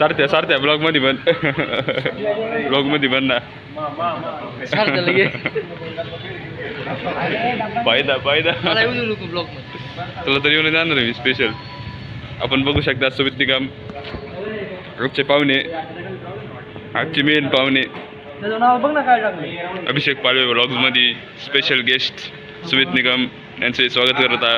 सारथ्या blog मध्ये बन blog मध्ये बन ना फायदा तुला तर येऊन जाणार मी स्पेशल. आपण बघू शकता सुमित निकम रोजचे पाहुणे, आजचे मेन पाहुणे अभिषेक पालवे ब्लॉग्स मध्ये स्पेशल गेस्ट सुमित निकम यांचे स्वागत करत आहे.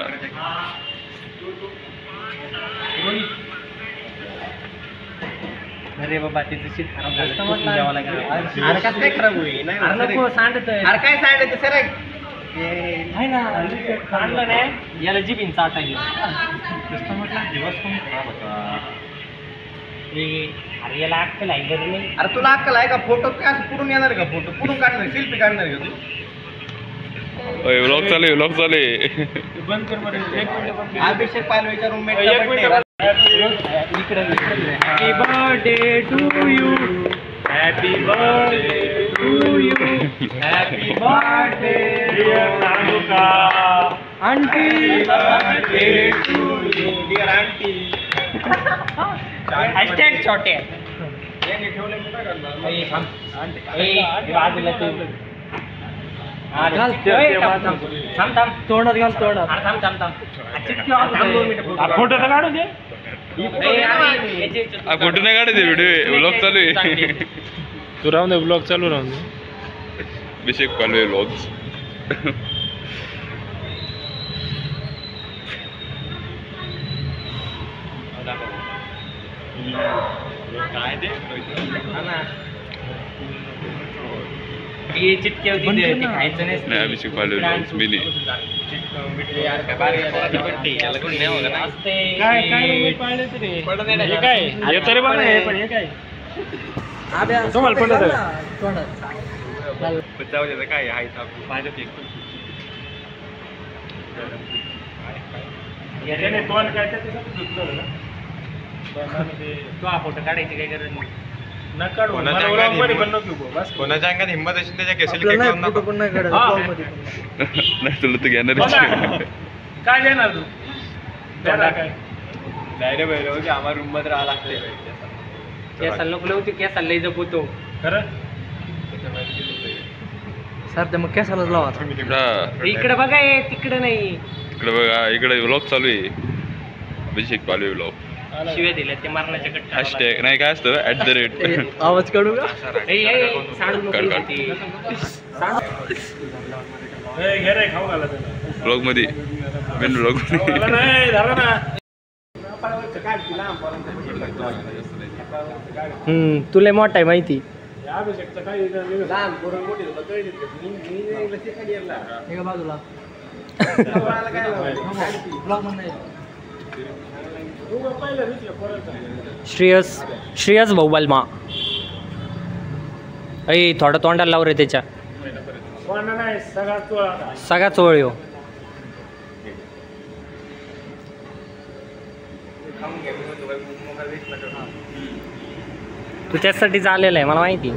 अरे बाबा तिथे सीट खराब झालं द्यावं लागेल. अरे कसं काय खराब होईल? नको सांडत. अरे काय सांडत सर आहे ना सांडलं नाही याला जिबीन चाटायला. कस्टमरला दिवस पण खराब होता. अरे याला अक्कल आहे का नाही? अरे तुला अक्कल आहे का? फोटो काय असं पुढून येणार का? फोटो पुढून काढणार सेल्फी काढणार का तू? व्लॉग चालू बंद कर बरं. एक मिनिट. अभिषेक पालवेच्या roommate happy birthday to you, happy birthday to you, happy birthday नानुका aunty, birthday to you dear aunty. Hashtag छोटे यांनी ठेवले कुठे करणार बाजूला ते तोंडात घाल तोंडात. फोटो तर काढू दे. फोटो नाही काढायचे व्हिडिओ ब्लॉग चालू आहे. तू राहून दे ब्लॉग चालू राहून दे. अभिषेक पालवे ब्लॉग्स. काय ते चिटके होती खायचं नाही. अभिषेक पालवे ब्लॉग्स मिनी तुम्हाला पडत काय फोटो काढायची काय गरज नाही. कोणाच्या अंगात हिंमत असेल त्याच्या केसेल नाही तुला तर घेणार काय देणार तू? डायरेक्ट आम्हाला रूम मध्ये राहा लागते. केसाला नको लावते, केसाला लई जपवतो खरं सर. ते मग केसालाच लावा. इकडे बघा तिकडे नाही. इकडे बघा इकडे व्लॉग चालू आहे. अभिषेक पालवे ब्लॉग. शिव्या दिल्या ते मारण्याच्या कट्टा. हॅशटॅग नाही काय असतं @ आवाज काढू का? खाऊ घाला ब्लॉग मध्ये मेन ब्लॉग तुला मोठा आहे माहिती. बाजूला श्रेयस भाऊ बालमा. ऐ थोडं तोंडाला लाव रे त्याच्या. सगळा चोळ येऊ. तू त्याच्यासाठीच आलेला आहे मला माहिती.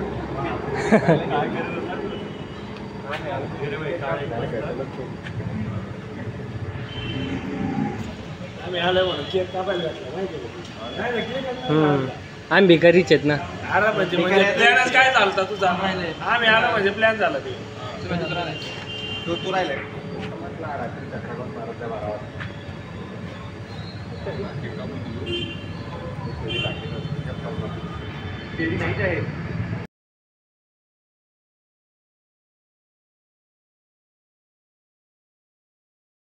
आम्ही भिकारीच आहेत ना. म्हणजे प्लॅनच काय चालता तुझा? आम्ही आला म्हणजे प्लॅन झाला ते. तू राहिलाय नाही